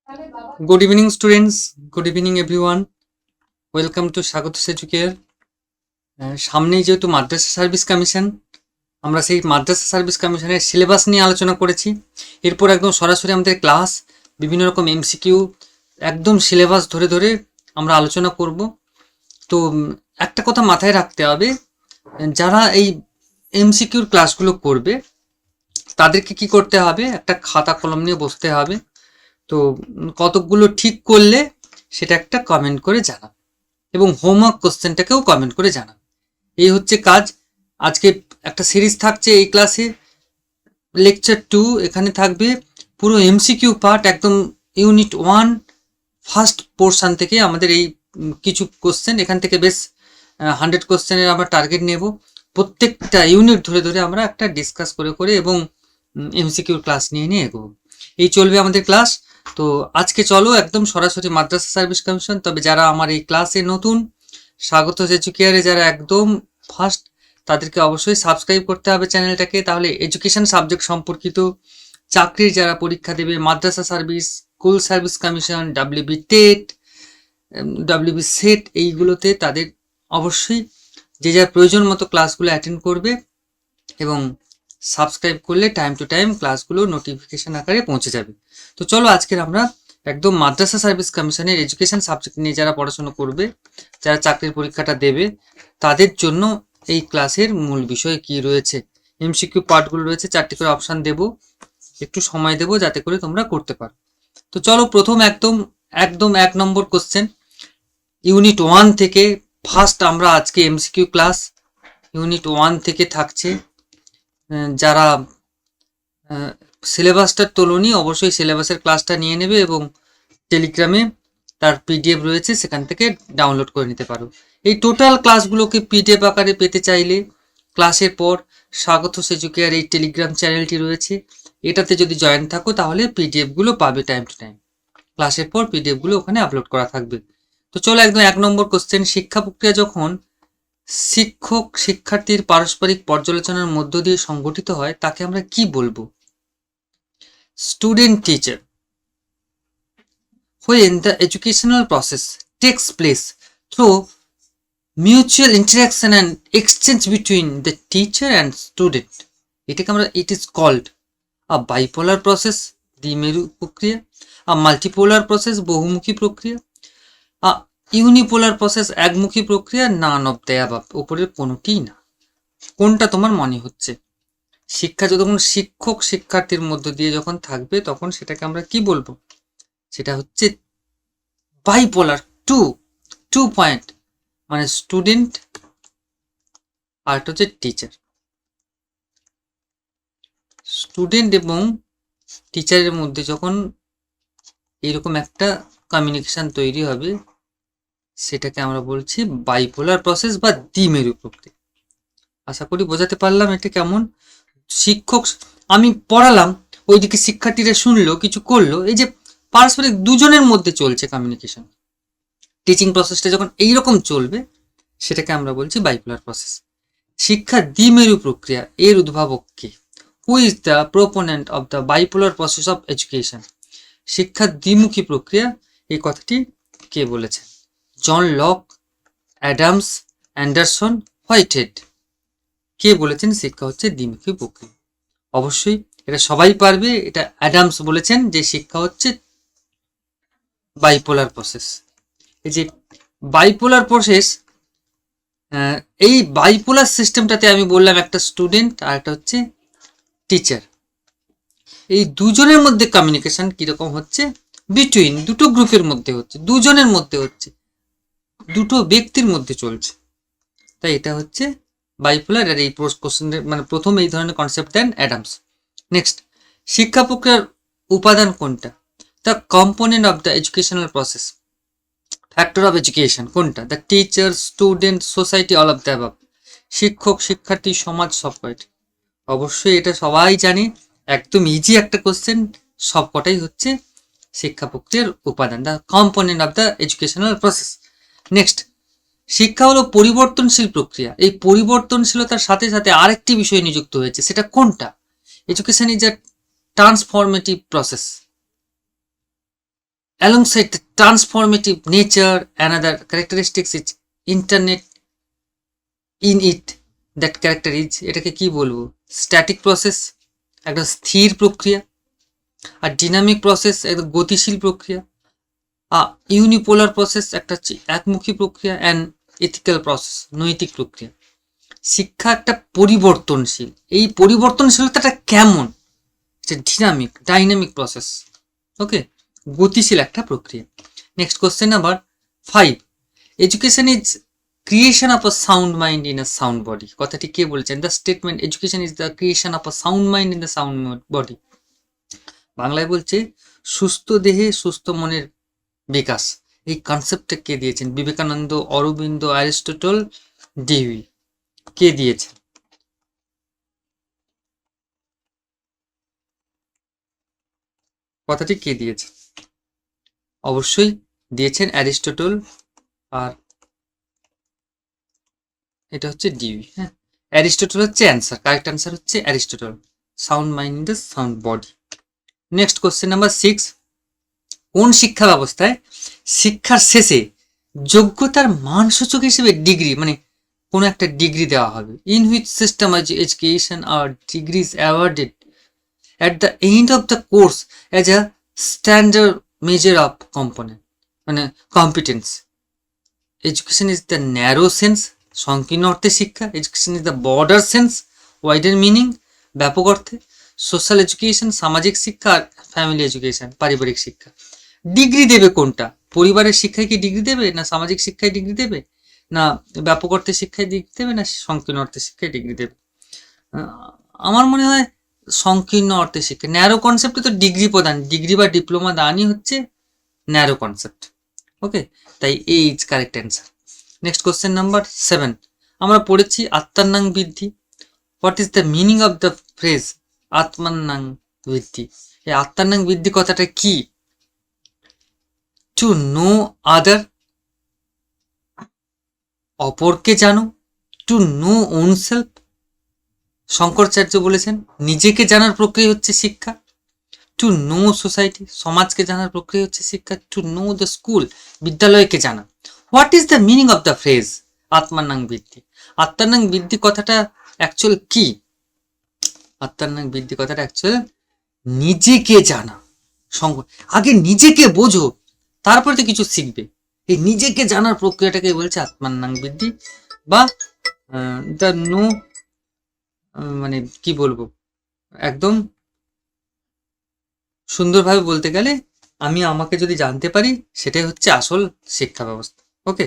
Good evening, students. Good evening, everyone. Welcome to স্বাগত সেজুকেয়ার। সামনেই যেহেতু মাদ্রাসা সার্ভিস কমিশন, আমরা সেই মাদ্রাসা সার্ভিস কমিশনের সিলেবাস নিয়ে আলোচনা করেছি। এরপর একদম সরাসরি আমাদের ক্লাস, বিভিন্ন রকম এমসিকিউ, একদম সিলেবাস ধরে ধরে আমরা আলোচনা করব। তো একটা কথা মাথায় রাখতে হবে, যারা এই এমসিকিউর ক্লাসগুলো করবে তাদেরকে কি করতে হবে, একটা খাতা কলম নিয়ে বসতে হবে। তো কতকগুলো ঠিক করলে সেটা একটা কমেন্ট করে জানান, এবং হোমওয়ার্ক কোশ্চেনটাকেও কমেন্ট করে জানান। এই হচ্ছে কাজ। আজকে একটা সিরিজ থাকছে এই ক্লাসে, লেকচার 2। এখানে থাকবে পুরো এমসিকিউ পার্ট, একদম ইউনিট 1 ফার্স্ট পোর্শন থেকে আমাদের এই কিছু কোশ্চেন। এখান থেকে বেশ 100 কোশ্চেনের আমরা টার্গেট নেব। প্রত্যেকটা ইউনিট ধরে ধরে আমরা একটা ডিসকাস করে করে এবং এমসিকিউর ক্লাস নিয়ে নিয়ে এগোবো। এই চলবে আমাদের ক্লাস। তো আজকে চলো একদম সরাসরি মাদ্রাসা সার্ভিস কমিশন। তবে যারা আমার এই ক্লাসে নতুন, স্বাগত এডুকেয়ারে যারা একদম ফার্স্ট, তাদেরকে অবশ্যই সাবস্ক্রাইব করতে হবে চ্যানেলটাকে। তাহলে এডুকেশন সাবজেক্ট সম্পর্কিত চাকরির যারা পরীক্ষা দেবে, মাদ্রাসা service, school service commission, WB TET, WB SET, এইগুলোতে তাদের অবশ্যই যে যার প্রয়োজন মতো ক্লাসগুলো অ্যাটেন্ড করবে, এবং সাবস্ক্রাইব করলে টাইম টু টাইম ক্লাসগুলো নোটিফিকেশন আকারে পৌঁছে যাবে। তো চলো আজকের আমরা একদম মাদ্রাসা সার্ভিস কমিশনের এডুকেশন সাবজেক্ট নিয়ে যারা পড়াশোনা করবে, যারা চাকরির পরীক্ষাটা দেবে, তাদের জন্য এই ক্লাসের মূল বিষয় কি রয়েছে, এমসিকিউ পার্টগুলো রয়েছে, 4টি করে অপশান দেব, একটু সময় দেব যাতে করে তোমরা করতে পারো। তো চলো প্রথম একদম 1 নম্বর কোশ্চেন, ইউনিট 1 থেকে ফার্স্ট আমরা আজকে এমসিকিউ ক্লাস ইউনিট 1 থেকে থাকছে। যারা সিলেবাসটা তোলনি অবশ্যই সিলেবাসের ক্লাসটা নিয়ে নেবে, এবং টেলিগ্রামে তার পিডিএফ রয়েছে, সেখান থেকে ডাউনলোড করে নিতে পারো। এই টোটাল ক্লাসগুলোকে পিডিএফ আকারে পেতে চাইলে ক্লাসের পর স্বাগত সেজুকেয়ার এই টেলিগ্রাম চ্যানেলটি রয়েছে, এটাতে যদি জয়েন থাকো তাহলে পিডিএফগুলো পাবে টাইম টু টাইম। ক্লাসের পর পিডিএফগুলো ওখানে আপলোড করা থাকবে। তো চলো একদম 1 নম্বর কোশ্চেন, শিক্ষা প্রক্রিয়া যখন শিক্ষক শিক্ষার্থীর পারস্পরিক পর্যালোচনার মধ্য দিয়ে সংগঠিত হয় তাকে আমরা কি বলবো? Student teacher. When the educational process takes place through mutual interaction and exchange between the teacher and student, এটাকে আমরা it is called a bipolar process, দ্বিমেরু প্রক্রিয়া, a multipolar process, বহুমুখী প্রক্রিয়া, a unipolar process, একমুখী প্রক্রিয়া, none of the above, উপরের কোনোটিই না। কোনটা তোমার মনে হচ্ছে? শিক্ষা যখন শিক্ষক শিক্ষার্থীর মধ্য দিয়ে যখন থাকবে তখন সেটাকে আমরা কি বলবো? সেটা হচ্ছে বাইপোলার, টু পয়েন্ট, মানে স্টুডেন্ট আর হচ্ছে টিচার। স্টুডেন্ট এবং টিচারের মধ্যে যখন এইরকম একটা কমিউনিকেশন তৈরি হবে সেটাকে আমরা বলছি বাইপোলার প্রসেস বা দ্বিমেরু প্রক্রিয়া। আশা করি বোঝাতে পারলাম এটা কেমন। শিক্ষক, আমি পড়ালাম, ওইদিকে শিক্ষার্থীরা শুনলো, কিছু করলো, এই যে পারস্পরিক দুজনের মধ্যে চলছে কমিউনিকেশন, টিচিং প্রসেসটা যখন এইরকম চলবে সেটাকে আমরা বলছি বাইপোলার প্রসেস। শিক্ষা দ্বিমেরু প্রক্রিয়া, এর উদ্ভাবক কে? Who is the proponent of the bipolar process of education? শিক্ষা দ্বিমুখী প্রক্রিয়া, এই কথাটি কে বলেছেন? John Locke, Adams, Anderson, Whitehead. কে বলেছেন শিক্ষা হচ্ছে দ্বিমুখী প্রক্রিয়া? অবশ্যই এটা সবাই পারবে, এটা অ্যাডামস বলেছেন যে শিক্ষা হচ্ছে বাইপোলার প্রসেস। এই যে বাইপোলার প্রসেস, এই বাইপোলার সিস্টেমটাতে আমি বললাম একটা স্টুডেন্ট আর একটা হচ্ছে টিচার, এই দুজনের মধ্যে কমিউনিকেশন কিরকম হচ্ছে? বিটুইন দুটো গ্রুপের মধ্যে হচ্ছে, দুজনের মধ্যে হচ্ছে, দুটো ব্যক্তির মধ্যে চলছে, তাই এটা হচ্ছে বাইপোলার। আর এই কোশ্চেনের মানে প্রথম এই ধরনের কনসেপ্ট দেন অ্যাডামস। নেক্সট, শিক্ষা প্রক্রিয়ার উপাদান কোনটা? The component of the educational process, factor of education কোনটা? The teacher, student, society, all of the above. শিক্ষক, শিক্ষার্থী, সমাজ, সবকটি। অবশ্যই এটা সবাই জানে, একদম ইজি একটা কোশ্চেন, সবকটাই হচ্ছে শিক্ষা প্রক্রিয়ার উপাদান, the component of the educational process. Next, শিক্ষা হলো পরিবর্তনশীল প্রক্রিয়া, এই পরিবর্তনশীলতার সাথে সাথে আরেকটি বিষয় নিযুক্ত হয়েছে, সেটা কোনটা? Education is a transformative process. alongside the transformative nature, another characteristics is internet in it. That character is, এটাকে কি বলবো, স্ট্যাটিক প্রসেস, একটা স্থির প্রক্রিয়া, আর ডিনামিক প্রসেস একটা গতিশীল প্রক্রিয়া, ইউনিপোলার প্রসেস একটা হচ্ছে একমুখী প্রক্রিয়া, অ্যান্ড এথিক্যাল প্রসেস নৈতিক প্রক্রিয়া। শিক্ষা একটা পরিবর্তনশীল, এই পরিবর্তনশীলতাটা কেমন, ডাইনামিক প্রসেস, ওকে, গতিশীল একটা প্রক্রিয়া। Next question number 5, education is creation of a sound mind in a sound body. কথাটি কে বলেছেন? The statement education is the creation of a sound mind in the sound body. বাংলায় বলছে সুস্থ দেহে সুস্থ মনের বিকাশ। এই কনসেপ্টটা কে দিয়েছেন? Vivekananda, Aurobindo, Aristotle, Dewey. কে দিয়েছেন? কথাটি কে দিয়েছে? অবশ্যই দিয়েছেন অ্যারিস্টটল, আর এটা হচ্ছে ডিউই। হ্যাঁ, অ্যারিস্টটল হচ্ছে অ্যান্সার, কারেক্ট অ্যান্সার হচ্ছে Aristotle, sound mind in the sound body. Next question number 6, কোন শিক্ষা ব্যবস্থায় শিক্ষার শেষে যোগ্যতার মানসূচক হিসেবে ডিগ্রি, মানে কোনো একটা ডিগ্রি দেওয়া হবে? In which system education are degrees awarded at the end of the course as a standard measure of component, মানে competence. Education is the narrow sense, সংকীর্ণ অর্থে শিক্ষা। Education is the border sense, wider meaning, ব্যাপক অর্থে। Social education, সামাজিক শিক্ষা, আর family education, পারিবারিক শিক্ষা। ডিগ্রি দেবে কোনটা? পরিবারের শিক্ষায় কি ডিগ্রি দেবে, না সামাজিক শিক্ষায় ডিগ্রি দেবে, না ব্যাপক অর্থে শিক্ষায় ডিগ্রি দেবে, না সংকীর্ণ অর্থে শিক্ষায় ডিগ্রি দেবে? আমার মনে হয় সংকীর্ণ অর্থে শিক্ষা। ন্যারো কনসেপ্টে তো ডিগ্রি প্রদান, ডিগ্রি বা ডিপ্লোমা দানই হচ্ছে ন্যারো কনসেপ্ট, ওকে, তাই এই is correct answer. Next question number 7, আমরা পড়েছি আত্মান্নাং বৃদ্ধি। What is the meaning of the phrase আত্মান্নাং বৃদ্ধি? এই আত্মান্নাং বৃদ্ধি কথাটা কি? টু নো আদার, অপরকে জানো, to know on self. Shankaracharya বলেছেন নিজেকে জানার প্রক্রিয়া হচ্ছে শিক্ষা। টু নো সোসাইটি, সমাজকে জানার প্রক্রিয়া হচ্ছে শিক্ষা। টু নো দ্য স্কুল, বিদ্যালয়কে জানা। What is the meaning of the phrase আত্মান্নাং বৃদ্ধি? আত্মান্নাং বৃদ্ধি কথাটা অ্যাকচুয়াল কি? আত্মান্নাং বৃদ্ধি কথাটা অ্যাকচুয়াল নিজেকে জানা। আগে নিজেকে বোঝো, তারপরে তো কিছু শিখবে। এই নিজেকে জানার প্রক্রিয়াটাকে বলছে আত্মান্নাং বৃদ্ধি, বা দ্য নো, মানে কি বলবো, একদম সুন্দরভাবে বলতে গেলে আমি আমাকে যদি জানতে পারি সেটাই হচ্ছে আসল শিক্ষা ব্যবস্থা, ওকে।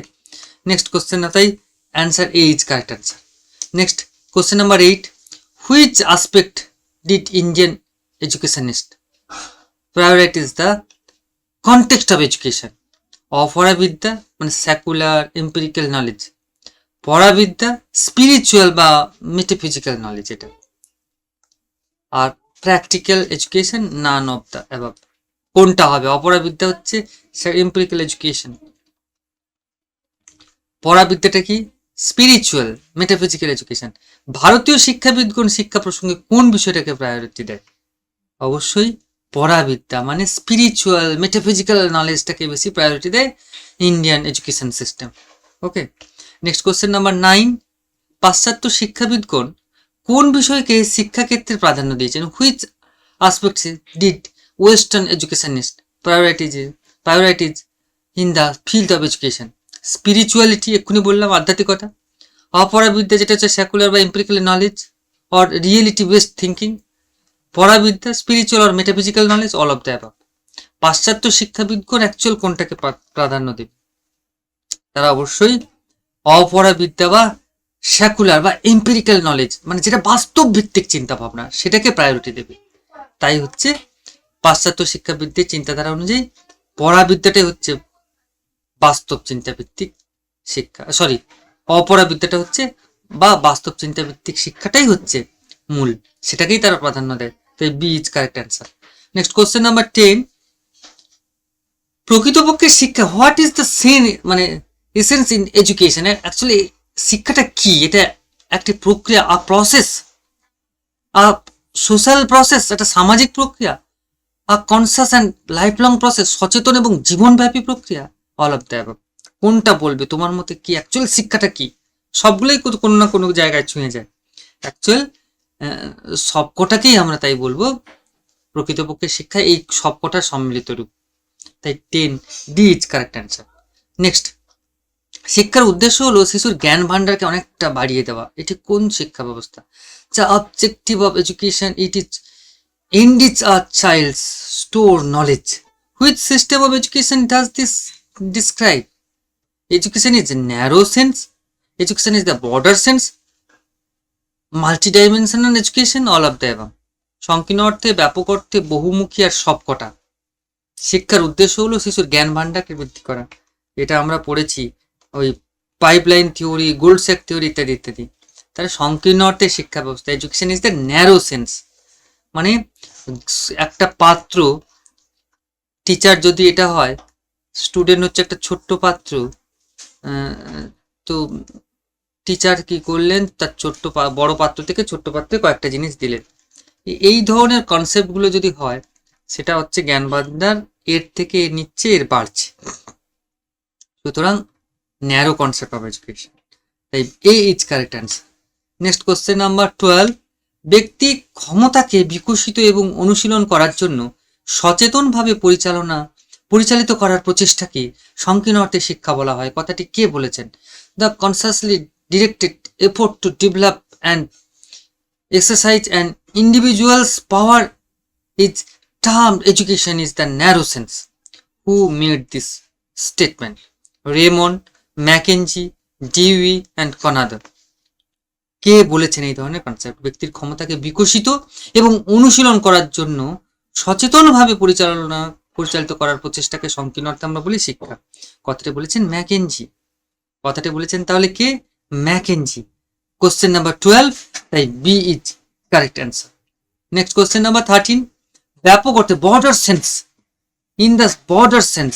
নেক্সট কোশ্চেন না, তাই answer A is correct answer. Next question number 8, which aspect did Indian educationist priorities the context of education? অপরাবিদ্যা, মানে সেকুলার এম্পিরিক্যাল নলেজ, পরাবিদ্যা, স্পিরিচুয়াল বা মেটাফিজিক্যাল নলেজ, এটা, আর practical education, none of the above. কোনটা হবে? অপরাবিদ্যা হচ্ছে এম্পিরিক্যাল এডুকেশন, পরাবিদ্যাটা কি? Spiritual metaphysical education. ভারতীয় শিক্ষাবিদগণ শিক্ষা প্রসঙ্গে কোন বিষয়টাকে প্রায়োরিটি দেয়? অবশ্যই পরাবিদ্যা, মানে স্পিরিচুয়াল মেটাফিজিক্যাল নলেজটাকে বেশি প্রায়োরিটি দেয় Indian education system, okay. Next question number 9, পাশ্চাত্য শিক্ষাবিদগণ কোন বিষয়কে শিক্ষাক্ষেত্রে প্রাধান্য দিয়েছেন? Which aspects did western educationist priorities in the field of education? Spirituality, এক্ষুনি বললাম, আধ্যাত্মিকতা। অপরাবিদ্যা, যেটা হচ্ছে সেকুলার বা empirical knowledge or reality based thinking. পরাবিদ্যা, spiritual or metaphysical knowledge, all of the above. পাশ্চাত্য শিক্ষাবিদগণ অ্যাকচুয়াল কোনটাকে প্রাধান্য দেবে? তারা অবশ্যই অপরাবিদ্যা বা সেকুলার বা এম্পিরিক্যাল নলেজ, মানে যেটা বাস্তব ভিত্তিক চিন্তা ভাবনা, সেটাকে প্রায়োরিটি দেবে। তাই হচ্ছে পাশ্চাত্য শিক্ষাবিদদের চিন্তাধারা অনুযায়ী পরাবিদ্যাটাই হচ্ছে বাস্তব চিন্তা ভিত্তিক শিক্ষা, সরি, অপরাবিদ্যাটা হচ্ছে বা বাস্তব চিন্তা ভিত্তিক শিক্ষাটাই হচ্ছে মূল, সেটাকেই তারা প্রাধান্য দেয়। তাই B is correct answer. Next question number 10, প্রকৃতপক্ষে শিক্ষা, হোয়াট ইজ দ্য মানে এসেন্স ইন এডুকেশন? অ্যাকচুয়ালি শিক্ষাটা কি? এটা একটি প্রক্রিয়া, a process, a social process, একটা সামাজিক প্রক্রিয়া, a conscious and life long process, সচেতন এবং জীবনব্যাপী প্রক্রিয়া, অল অফ দ্য অ্যাবভ। কোনটা বলবে তোমার মতে? কি অ্যাকচুয়াল শিক্ষাটা কি? সবগুলোই কোনো না কোনো জায়গায় ছুঁয়ে যায়। অ্যাকচুয়াল সবকটাকেই আমরা তাই বলবো প্রকৃতপক্ষে শিক্ষা এই সবকটার সম্মিলিত রূপ। তাই 10 D is correct answer. Next, শিক্ষার উদ্দেশ্য হলো শিশুর জ্ঞান ভাণ্ডারকে অনেকটা বাড়িয়ে দেওয়া। এটি কোন শিক্ষা ব্যবস্থা? যা objective of education, it is enrich a child's store knowledge. Which system of education does this describe? Education is a narrow sense. Education is the broader sense. Multidimensional education, all of the above. সংকীর্ণ অর্থে, ব্যাপক অর্থে, বহুমুখী আর সবকটা। শিক্ষার উদ্দেশ্য হলো শিশুর জ্ঞান ভাণ্ডারকে বৃদ্ধি করা। এটা আমরা পড়েছি ওই পাইপলাইন থিওরি, গোল্ড সেক থিওরি ইত্যাদি ইত্যাদি। তাহলে সংকীর্ণ অর্থে শিক্ষা ব্যবস্থা, education is the narrow sense, মানে একটা পাত্র, টিচার যদি এটা হয়, স্টুডেন্ট হচ্ছে একটা ছোট্ট পাত্র, তো টিচার কি করলেন, তার বড় পাত্র থেকে ছোট্ট পাত্রে কয়েকটা জিনিস দিলেন। এই ধরনের কনসেপ্টগুলো যদি হয়, সেটা হচ্ছে জ্ঞান ভাণ্ডার, এর থেকে এর নিচ্ছে, এর বাড়ছে। সুতরাং ন্যারো কনসেপ্ট অফ এডুকেশন, তাই A is correct answer. Next question number 12, ব্যক্তি ক্ষমতাকে বিকশিত এবং অনুশীলন করার জন্য সচেতনভাবে পরিচালিত করার প্রচেষ্টাকে সংকীর্ণ অর্থে শিক্ষা বলা হয়। কথাটি কে বলেছেন? The consciously directed effort to develop and exercise an individual's power is termed education is the narrow sense. Who made this statement? Raymond, Mackenzie, Dewey and কনাদর। কে বলেছেন এই ধরনের কনসেপ্ট? ব্যক্তির ক্ষমতাকে বিকশিত এবং অনুশীলন করার জন্য সচেতনভাবে পরিচালিত করার প্রচেষ্টাকে সংকীর্ণ অর্থে আমরা বলি শিক্ষা। কথাটি বলেছেন ম্যাকেনজি। কথাটি বলেছেন তাহলে কে? ম্যাকেনজি। কোশ্চেন নাম্বার 12, তাই B is correct answer. Next question number 13, ব্যাপক অর্থে, border sense, in the border sense,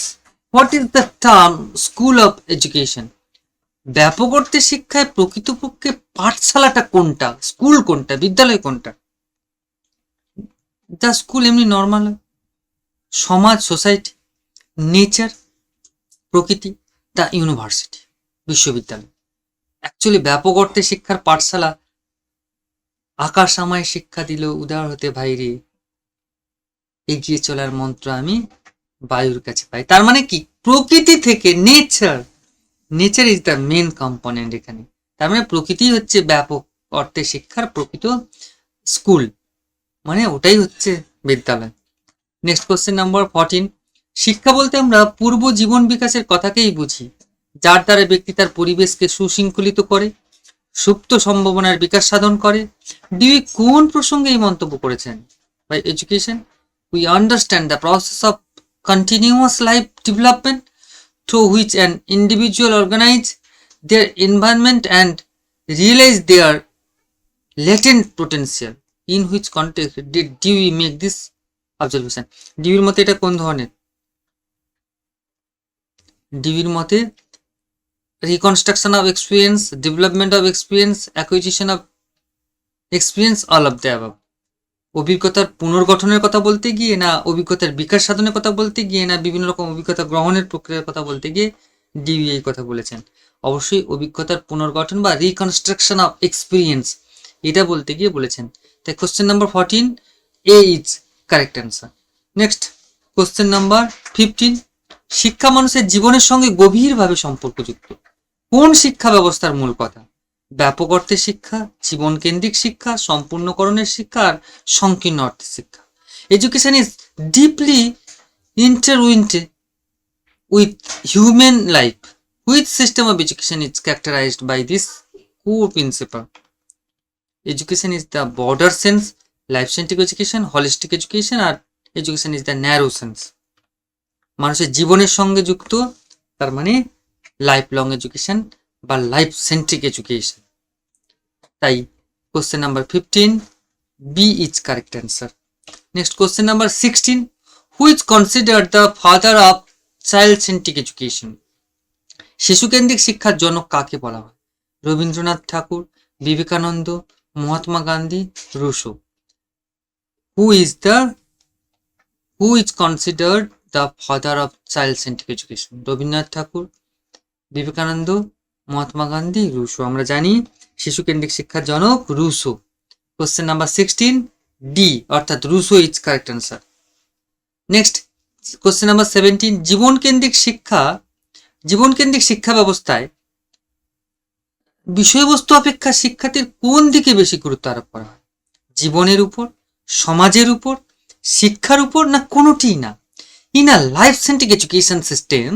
what is the term school of education? ব্যাপক অর্থে শিক্ষায় প্রকৃতপক্ষে পাঠশালাটা কোনটা, স্কুল কোনটা, বিদ্যালয় কোনটা? দ্য স্কুল এমনি নর্মাল, সমাজ, সোসাইটি, নেচার, প্রকৃতি, দ্য ইউনিভার্সিটি, বিশ্ববিদ্যালয়। অ্যাকচুয়ালি ব্যাপক অর্থে শিক্ষার পাঠশালা আকাশ আমায় শিক্ষা দিল উদার হতে ভাইরে, এগিয়ে চলার মন্ত্র আমি বায়ুর কাছে পাই। তার মানে কি? প্রকৃতি থেকে, nature is the main component এখানে। তার মানে প্রকৃতি হচ্ছে ব্যাপক অর্থে শিক্ষার প্রকৃত স্কুল, মানে ওটাই হচ্ছে বিদ্যালয়। নেক্সট কোশ্চেন নাম্বার 14, শিক্ষা বলতে আমরা পূর্ব জীবন বিকাশের কথাকেই বুঝি, যার দ্বারা ব্যক্তি তার পরিবেশকে সুশৃঙ্খলিত করে, সুপ্ত সম্ভাবনার বিকাশ সাধন করে। ডিউই কোন প্রসঙ্গে এই মন্তব্য করেছেন? By education we understand the process of continuous life development through which an individual organize their environment and realize their latent potential. In which context did Dewey make this observation? ডিউইর মতে এটা কোন ধরনের? ডিউইর মতে reconstruction of experience, development of experience, acquisition of experience, all of the above. অভিজ্ঞতার পুনর্গঠনের কথা বলতে গিয়ে, না অভিজ্ঞতার বিকাশ সাধনের কথা বলতে গিয়ে, না বিভিন্ন রকম অভিজ্ঞতা গ্রহণের প্রক্রিয়ার কথা বলতে গিয়ে ডিউই এই কথা বলেছেন? অবশ্যই অভিজ্ঞতার পুনর্গঠন বা রিকনস্ট্রাকশন অফ এক্সপিরিয়েন্স, এটা বলতে গিয়ে বলেছেন। তাই question number 14 A is correct answer. Next question number 15, শিক্ষা মানুষের জীবনের সঙ্গে গভীরভাবে সম্পর্কযুক্ত। কোন শিক্ষা ব্যবস্থার মূল কথা? ব্যাপক অর্থে শিক্ষা, জীবন কেন্দ্রিক শিক্ষা, সম্পূর্ণকরণের শিক্ষা, আর সংকীর্ণ অর্থে শিক্ষা। Education is deeply intertwined with human life. Which system of education is characterized by this core principle? Education is the border sense, life centric education, holistic education, আর education is the narrow sense, মানুষের জীবনের সঙ্গে যুক্ত, তার মানে life long education বা life centric education. তাই question number 15 B is correct answer. Next question number 16, who is considered the father of child centric education? শিশুকেন্দ্রিক শিক্ষার জনক কাকে বলা হয়? Rabindranath Tagore, Vivekananda, Mahatma Gandhi, Rousseau. Who who is considered the father of child centric education? Rabindranath Tagore, Vivekananda, Mahatma Gandhi, Rousseau. আমরা জানি শিশু কেন্দ্রিক শিক্ষার জনক রুশো। কোশ্চেন নাম্বার 16, ডি অর্থাৎ Rousseau is correct answer. Next question number 17, জীবন কেন্দ্রিক শিক্ষা ব্যবস্থায় বিষয়বস্তু অপেক্ষা শিক্ষার্থীর কোন দিকে বেশি গুরুত্ব আরোপ করা হয়? জীবনের উপর, সমাজের উপর, শিক্ষার উপর, না কোনোটিই না? In a life-centric education system,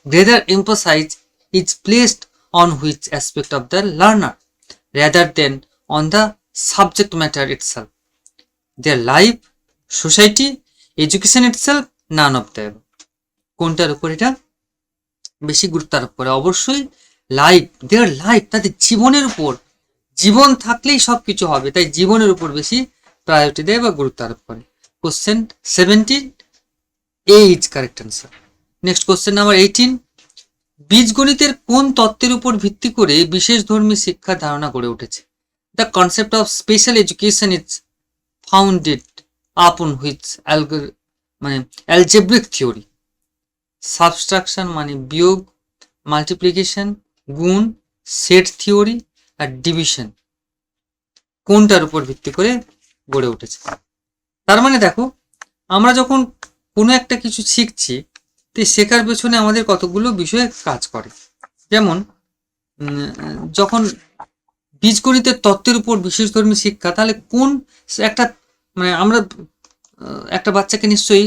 greater emphasis is placed on which aspect of the learner rather than on the subject matter itself? Their life, society, education itself, none of them. কোনটার উপর এটা বেশি গুরুত্ব আরোপ করে? অবশ্যই লাইফ, দেয়ার লাইফ, তাদের জীবনের উপর। জীবন থাকলেই সব কিছু হবে, তাই জীবনের উপর বেশি প্রায়োরিটি দেয় বা গুরুত্ব আরোপ করে। Question 17, A is correct answer. Next question number 18, বীজগণিতের কোন তত্ত্বের উপর ভিত্তি করে বিশেষ ধর্মী শিক্ষার ধারণা গড়ে উঠেছে? The concept of special education is founded আপন হুইচ অ্যালজেব্রিক থিওরি? সাবস্ট্রাকশন মানে বিয়োগ, মাল্টিপ্লিকেশন, গুণ, সেট থিওরি আর ডিভিশন, কোনটার উপর ভিত্তি করে গড়ে উঠেছে? তার মানে দেখো, আমরা যখন কোনো একটা কিছু শিখছি, তো শেখার পেছনে আমাদের কতগুলো বিষয় কাজ করে। যেমন যখন বীজগণিতের তত্ত্বের উপর বিশেষ ধর্মী শিক্ষা, তাহলে কোন একটা আমরা একটা বাচ্চাকে নিশ্চয়ই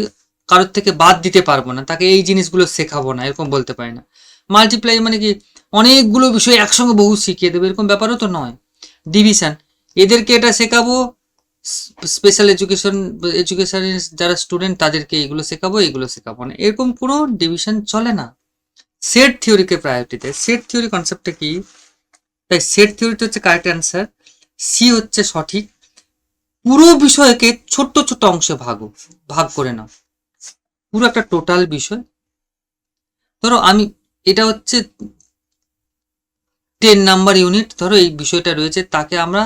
কারোর থেকে বাদ দিতে পারবো না, তাকে এই জিনিসগুলো শেখাবো না, এরকম বলতে পারি না। মাল্টিপ্লাই মানে কি অনেকগুলো বিষয় একসঙ্গে বহু শিখিয়ে দেবে, এরকম ব্যাপারও তো নয়। ডিভিশন, এদেরকে এটা শেখাবো, স্পেশাল এডুকেশনের যারা স্টুডেন্ট তাদেরকে এইগুলো শেখাবো না, এরকম কোনো ডিভিশন চলে না। সেট থিওরিকে প্রায়োরিটি দেয়। সেট থিওরি কনসেপ্টটা কি? তাই সেট থিওরিটা হচ্ছে কারেক্ট অ্যান্সার, সি হচ্ছে সঠিক। পুরো বিষয়কে ছোট্ট ছোট্ট অংশে ভাগ করে নাও, পুরো একটা টোটাল বিষয়। ধরো এটা হচ্ছে 10 নাম্বার ইউনিট, ধরো এই বিষয়টা রয়েছে, তাকে আমরা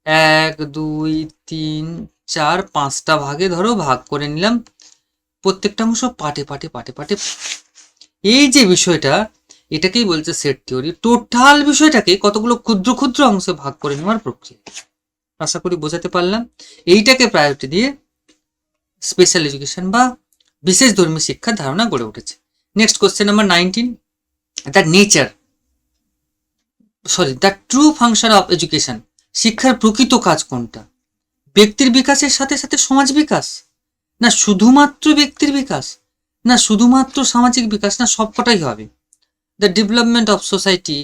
1, 2, 3, 4, 5টা ভাগে ধরো ভাগ করে নিলাম, প্রত্যেকটা অংশ পাটে। এই যে বিষয়টা, এটাকেই বলছে সেট থিওরি। টোটাল বিষয়টাকে কতগুলো ক্ষুদ্র ক্ষুদ্র অংশে ভাগ করে নেওয়ার প্রক্রিয়া। আশা করি বোঝাতে পারলাম। এইটাকে প্রায়োরিটি দিয়ে স্পেশাল এডুকেশন বা বিশেষ ধর্মী শিক্ষার ধারণা গড়ে উঠেছে। Next question number 19, the true function of education, শিক্ষার প্রকৃত কাজ কোনটা? ব্যক্তির বিকাশের সাথে সাথে সমাজ বিকাশ, না শুধুমাত্র ব্যক্তির বিকাশ, না শুধুমাত্র সামাজিক বিকাশ, না সবকটাই হবে? The development of society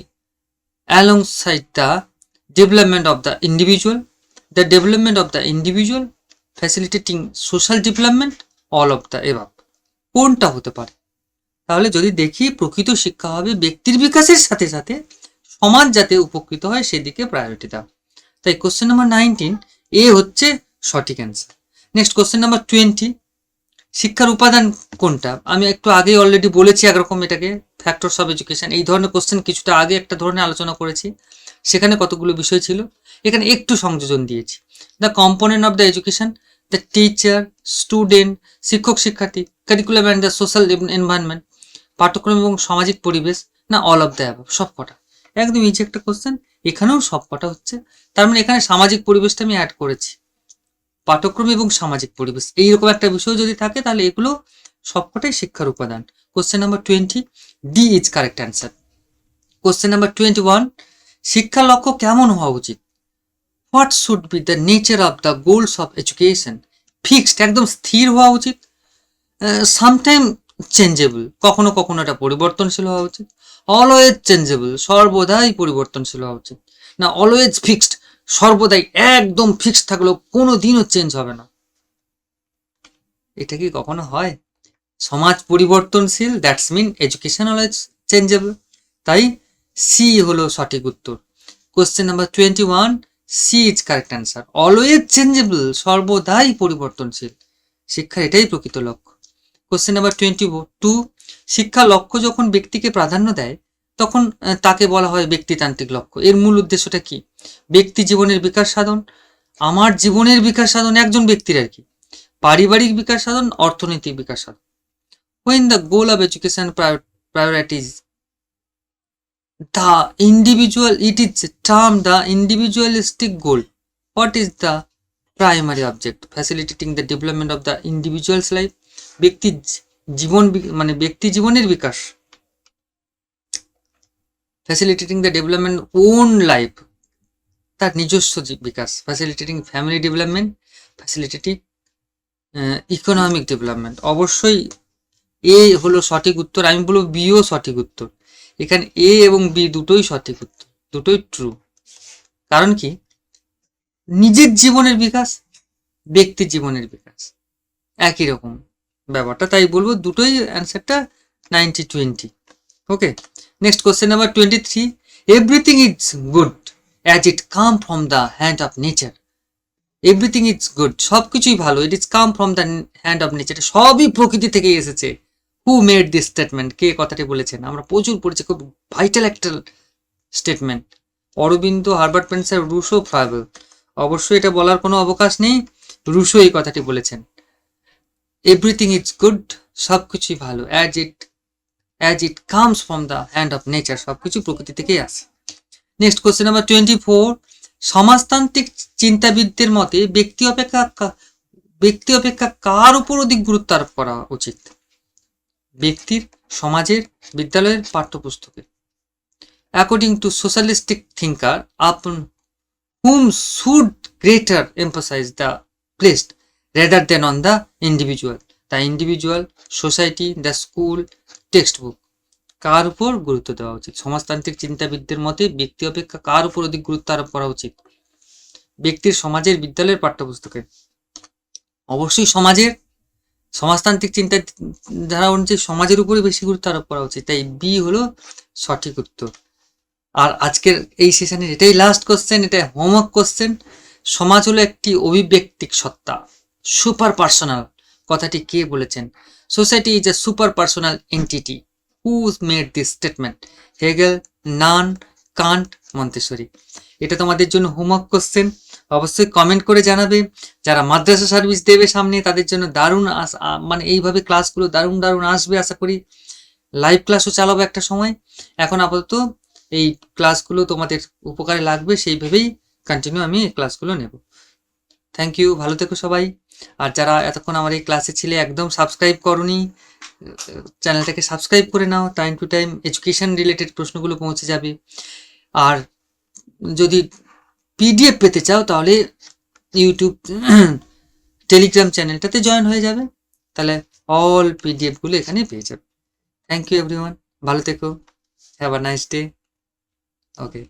alongside the development of the individual, the development of the individual facilitating social development, all of the above, কোনটা হতে পারে? তাহলে যদি দেখি, প্রকৃত শিক্ষা হবে ব্যক্তির বিকাশের সাথে সাথে সমাজ যাতে উপকৃত হয় সেদিকে প্রায়োরিটি দাও। তাই কোশ্চেন নাম্বার 19 এ হচ্ছে সঠিক অ্যান্সার। নেক্সট কোশ্চেন নাম্বার 20, শিক্ষার উপাদান কোনটা? আমি একটু আগে অলরেডি বলেছি একরকম এটাকে, ফ্যাক্টরস অফ এডুকেশন। এই ধরনের কোশ্চেন কিছুটা আগে একটা ধরনের আলোচনা করেছি, সেখানে কতগুলো বিষয় ছিল, এখানে একটু সংযোজন দিয়েছি। The component of the education, the teacher, student, শিক্ষক শিক্ষার্থী, curriculum and the social environment, পাঠ্যক্রম এবং সামাজিক পরিবেশ, না অল অফ দ্য অ্যাবাভ, সবকটা। একদম ইজি একটা কোশ্চেন, এখানেও সবকটা হচ্ছে। তার মানে এখানে সামাজিক পরিবেশটা আমি অ্যাড করেছি, পাঠ্যক্রম এবং সামাজিক পরিবেশ, এইরকম একটা বিষয় যদি থাকে তাহলে এগুলো সবকটাই শিক্ষার উপাদান। Question number 20, D is correct answer. Question number 21, শিক্ষার লক্ষ্য কেমন হওয়া উচিত? What should be the nature of the goals of education? Fixed, একদম স্থির হওয়া উচিত, সামটাইম চেঞ্জেবল, কখনো কখনো এটা পরিবর্তনশীল হওয়া উচিত, অলওয়েজ চেঞ্জেবল, সর্বদাই পরিবর্তনশীল হওয়া উচিত, না অলওয়েজ ফিক্সড, সর্বদাই একদম ফিক্সড থাকলেও কোনো দিনও চেঞ্জ হবে না? এটা কি কখনো হয়? সমাজ পরিবর্তনশীল, that's mean education always changeable. তাই সি হলো সঠিক উত্তর। Question number 21, C is correct answer. Always changeable, সর্বদাই পরিবর্তনশীল, শিক্ষার এটাই প্রকৃত লক্ষ্য। কোশ্চেন নাম্বার 22, শিক্ষা লক্ষ্য যখন ব্যক্তিকে প্রাধান্য দেয় তখন তাকে বলা হয় ব্যক্তিতান্ত্রিক লক্ষ্য। এর মূল উদ্দেশ্যটা কি? ব্যক্তি জীবনের বিকাশ সাধন, আমার জীবনের বিকাশ সাধন একজন ব্যক্তির আর কি, পারিবারিক বিকাশ সাধন, অর্থনৈতিক বিকাশ সাধন। When the goal of education priorities the individual, it is termed the individualistic goal. What is the primary object? Facilitating the development of the individual's life. ব্যক্তি জীবন মানে ব্যক্তি জীবনের বিকাশ। Facilitating the development own life, তার নিজস্ব বিকাশ। Facilitating family development, facilitating economic development. অবশ্যই A হলো সঠিক উত্তর, আমি বলবো বিও সঠিক উত্তর। এখানে এ এবং বি দুটোই সঠিক উত্তর, দুটোই ট্রু। কারণ কি, নিজের জীবনের বিকাশ, ব্যক্তি জীবনের বিকাশ একই রকম ব্যাপারটা, তাই বলবো দুটোই অ্যান্সারটা 90-20। Okay, next question number 23। Everything is good as it come from the hand of nature. Everything is good, সব কিছুই ভালো, it is come from the hand of nature, সবই প্রকৃতি থেকেই এসেছে। হু মেড দিস স্টেটমেন্ট, কে কথাটি বলেছেন? আমরা প্রচুর পড়েছি, খুব ভাইটাল একটা statement. Aurobindo, Herbert Spencer, Rousseau, Froebel. অবশ্যই এটা বলার কোনো অবকাশ নেই, রুশো এই কথাটি বলেছেন। এভরিথিং ইজ গুড, সব কিছুই ভালো, as it comes from the hand of nature, সবকিছু প্রকৃতি থেকেই আসে। Next question number 24। সমাজতান্ত্রিক চিন্তাবিদদের মতে ব্যক্তি অপেক্ষা কার উপর অধিক গুরুত্ব আরোপ করা উচিত? ব্যক্তির, সমাজের, বিদ্যালয়ের, পাঠ্যপুস্তকের। অ্যাকর্ডিং টু সোশ্যালিস্টিক থিঙ্কার, আপন whom should greater emphasize the placed rather than on the individual? The individual, society, the school, textbook. কার উপর গুরুত্ব দেওয়া উচিত? সমাজতান্ত্রিক চিন্তাবিদদের মতে ব্যক্তি অপেক্ষা কার উপর অধিক গুরুত্ব আরোপ করা উচিত? ব্যক্তির, সমাজের, বিদ্যালয়ের, পাঠ্যপুস্তকের। অবশ্যই সমাজের, সমাজতান্ত্রিক চিন্তাধারা অনুযায়ী সমাজের উপরে বেশি গুরুত্ব আরোপ করা উচিত, তাই বি হলো সঠিক উত্তর। আর আজকের এই সেশনের এটাই লাস্ট কোশ্চেন, এটা হোমওয়ার্ক কোশ্চেন। সমাজ হলো একটি অভিব্যক্তিক সত্তা, সুপার পার্সোনাল, কথাটি কে বলেছেন? Society is a super personal entity. Who made this statement? Hegel, Nunn, Kant, Montessori. এটা তোমাদের জন্য হোমওয়ার্ক কোশ্চেন, অবশ্যই কমেন্ট করে জানাবে। যারা মাদ্রাসা সার্ভিস দেবে সামনে, তাদের জন্য দারুণ মানে এইভাবে ক্লাসগুলো দারুণ আসবে আশা করি। লাইভ ক্লাসও চালাবো একটা সময়, এখন আপাতত এই ক্লাসগুলো তোমাদের উপকারে লাগবে সেইভাবেই কন্টিনিউ আমি এই ক্লাসগুলো নেব। থ্যাংক ইউ, ভালো থেকো সবাই। আর যারা এতক্ষণ আমার এই ক্লাসে ছিলে একদম সাবস্ক্রাইব করনি, চ্যানেলটাকে সাবস্ক্রাইব করে নাও, time to time education related প্রশ্নগুলো পৌঁছে যাবে। আর যদি পিডিএফ পেতে চাও তাহলে ইউটিউব টেলিগ্রাম চ্যানেলটাতে জয়েন হয়ে যাবে, তাহলে অল পিডিএফগুলো এখানে পেয়ে যাবে। থ্যাংক ইউ এভরিওয়ান, ভালো থেকো, have a nice day. Okay.